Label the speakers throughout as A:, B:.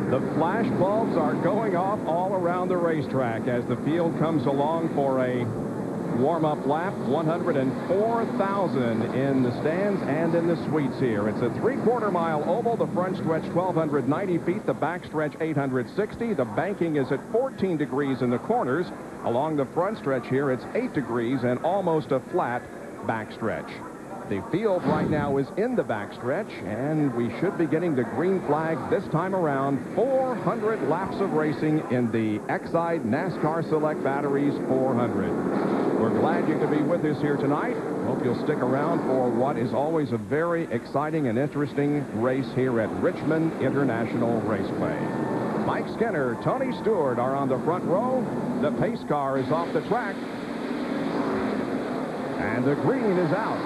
A: The flash bulbs are going off all around the racetrack as the field comes along for a warm-up lap. 104,000 in the stands and in the suites here. It's a 3/4 mile oval. The front stretch 1,290 feet. The back stretch 860. The banking is at 14 degrees in the corners. Along the front stretch here, it's 8 degrees and almost a flat back stretch. The field right now is in the backstretch, and we should be getting the green flag this time around. 400 laps of racing in the Exide NASCAR Select Batteries 400. We're glad you could be with us here tonight. Hope you'll stick around for what is always a very exciting and interesting race here at Richmond International Raceway. Mike Skinner, Tony Stewart are on the front row. The pace car is off the track, and the green is out.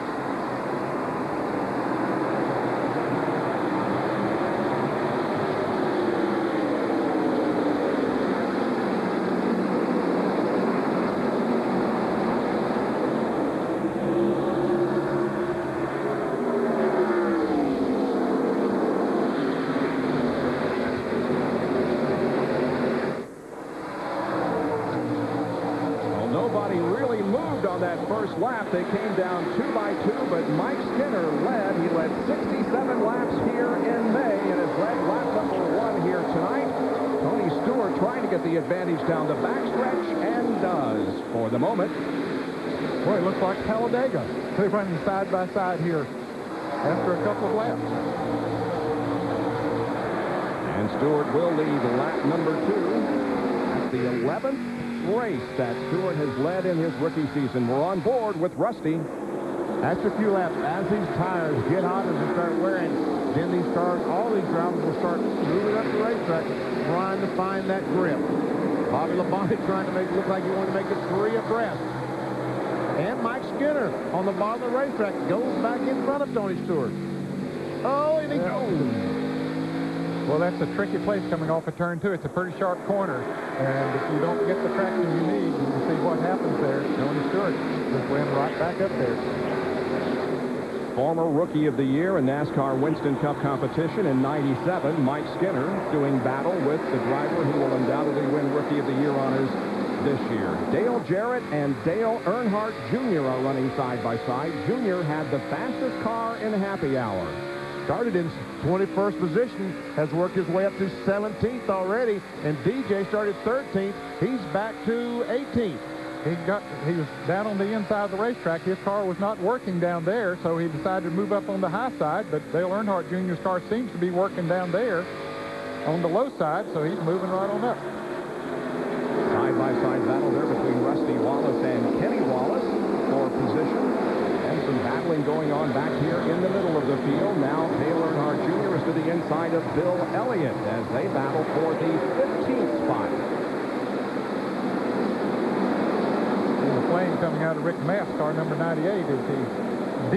A: Lap. They came down 2 by 2, but Mike Skinner led. He led 67 laps here in May and has led lap number 1 here tonight. Tony Stewart trying to get the advantage down the backstretch and does for the moment.
B: Boy, it looks like Talladega. They're running side by side here after a couple of laps.
A: And Stewart will lead lap number 2. That's the 11th race that Stewart has led in his rookie season. We're on board with Rusty.
C: After a few laps, as these tires get hot and they start wearing, then these cars, all these drivers will start moving up the racetrack, trying to find that grip. Bobby Labonte trying to make it look like he wanted to make it 3 abreast. And Mike Skinner on the bottom of the racetrack goes back in front of Tony Stewart. Oh, and he goes.
B: Well, that's a tricky place coming off of turn 2. It's a pretty sharp corner, and if you don't get the traction you need, you can see what happens there. Tony Stewart just went right back up there.
A: Former Rookie of the Year in NASCAR Winston Cup competition in '97, Mike Skinner doing battle with the driver who will undoubtedly win Rookie of the Year honors this year. Dale Jarrett and Dale Earnhardt Jr. are running side by side. Jr. had the fastest car in happy hour.
C: Started in 21st position, has worked his way up to 17th already, and DJ started 13th. He's back to 18th.
B: He was down on the inside of the racetrack. His car was not working down there, so he decided to move up on the high side, but Dale Earnhardt Jr.'s car seems to be working down there on the low side, so he's moving right on up.
A: Side-by-side battle there between Rusty Wallace and Kenny Wallace for position. And some battling going on back here in the middle of the field. Now Dale Earnhardt Jr. is to the inside of Bill Elliott as they battle for the 15th spot.
B: And the flame coming out of Rick Maff's car, number 98, as he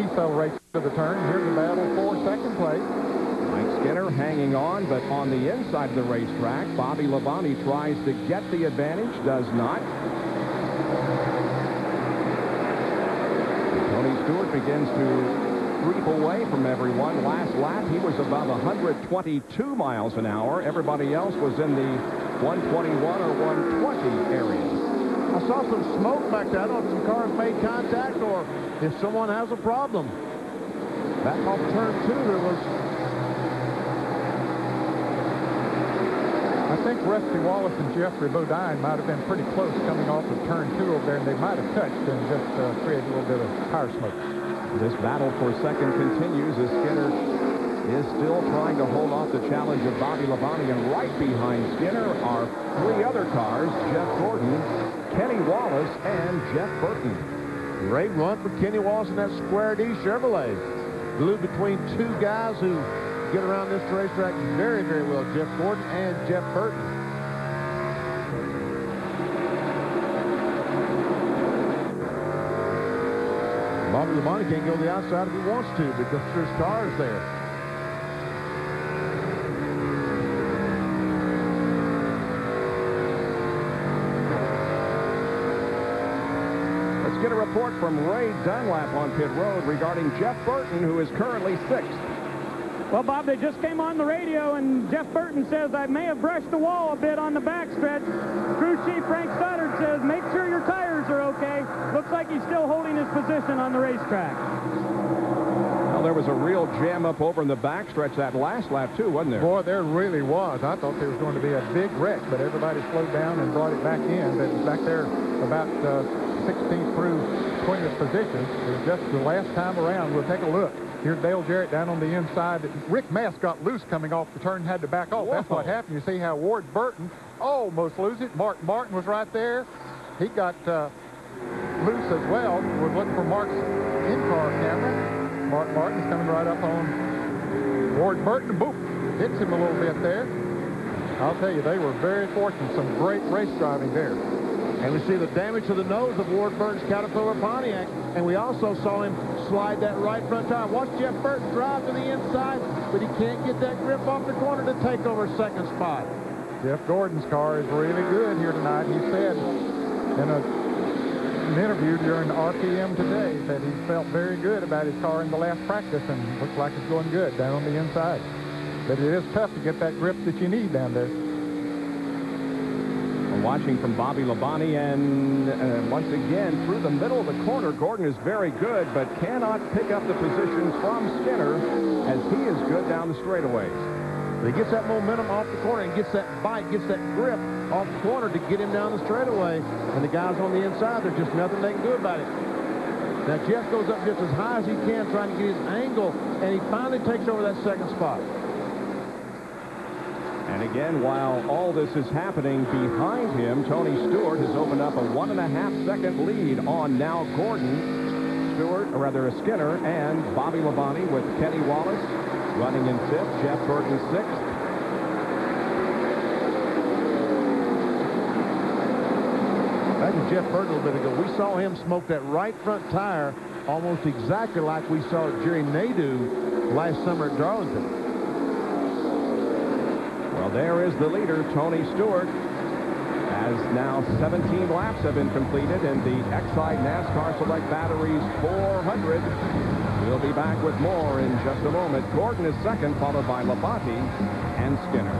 B: decelerates to the turn. Here's the battle for second place.
A: Mike Skinner hanging on, but on the inside of the racetrack, Bobby Labonte tries to get the advantage, does not. Tony Stewart begins to creep away from everyone. Last lap, he was above 122 miles an hour. Everybody else was in the 121 or 120 area.
C: I saw some smoke back there. I don't know if some cars made contact or if someone has a problem. Back off turn 2, there was...
B: I think Rusty Wallace and Jeffrey Bodine might have been pretty close coming off of turn 2 over there, and they might have touched and just created a little bit of tire smoke.
A: This battle for second continues as Skinner is still trying to hold off the challenge of Bobby Labonte, and right behind Skinner are 3 other cars, Jeff Gordon, Kenny Wallace, and Jeff Burton.
C: Great run for Kenny Wallace in that Square D Chevrolet. Glued between 2 guys who get around this racetrack very, very well, Jeff Gordon and Jeff Burton. Bobby Labonte can't go to the outside if he wants to because there's cars there.
A: Let's get a report from Ray Dunlap on pit road regarding Jeff Burton, who is currently 6th.
D: Well, Bob, they just came on the radio, and Jeff Burton says, I may have brushed the wall a bit on the backstretch. Crew Chief Frank Stoddard says, make sure your tires are okay. Looks like he's still holding his position on the racetrack.
A: Well, there was a real jam up over in the backstretch that last lap, too, wasn't there?
B: Boy, there really was. I thought there was going to be a big wreck, but everybody slowed down and brought it back in. But back there about 16th through 20th position. It was just the last time around. We'll take a look. Here's Dale Jarrett down on the inside. Rick Mass got loose coming off the turn and had to back off. Whoa. That's what happened. You see how Ward Burton almost loses it. Mark Martin was right there. He got loose as well. We're looking for Mark's in-car camera. Mark Martin's coming right up on Ward Burton. Boop. Hits him a little bit there. I'll tell you, they were very fortunate. Some great race driving there.
C: And we see the damage to the nose of Ward Burton's Caterpillar Pontiac. And we also saw him slide that right front tire. Watch Jeff Burton drive to the inside, but he can't get that grip off the corner to take over second spot.
B: Jeff Gordon's car is really good here tonight. He said in an interview during RPM today that he felt very good about his car in the last practice, and looks like it's going good down on the inside. But it is tough to get that grip that you need down there.
A: Watching from Bobby Labonte, and once again through the middle of the corner, Gordon is very good, but cannot pick up the position from Skinner as he is good down the straightaways.
C: He gets that momentum off the corner and gets that bite, gets that grip off the corner to get him down the straightaway. And the guys on the inside, there's just nothing they can do about it. Now Jeff goes up just as high as he can, trying to get his angle, and he finally takes over that second spot.
A: And again, while all this is happening behind him, Tony Stewart has opened up a 1.5-second lead on now Gordon, Stewart, or rather Skinner, and Bobby Labonte with Kenny Wallace running in 5th, Jeff Burton 6th.
C: Back to Jeff Burton a little bit ago, we saw him smoke that right front tire almost exactly like we saw Jerry Nadeau last summer at Darlington.
A: Well, there is the leader, Tony Stewart, as now 17 laps have been completed in the Exide NASCAR Select Batteries 400. We'll be back with more in just a moment. Gordon is second, followed by Labonte and Skinner.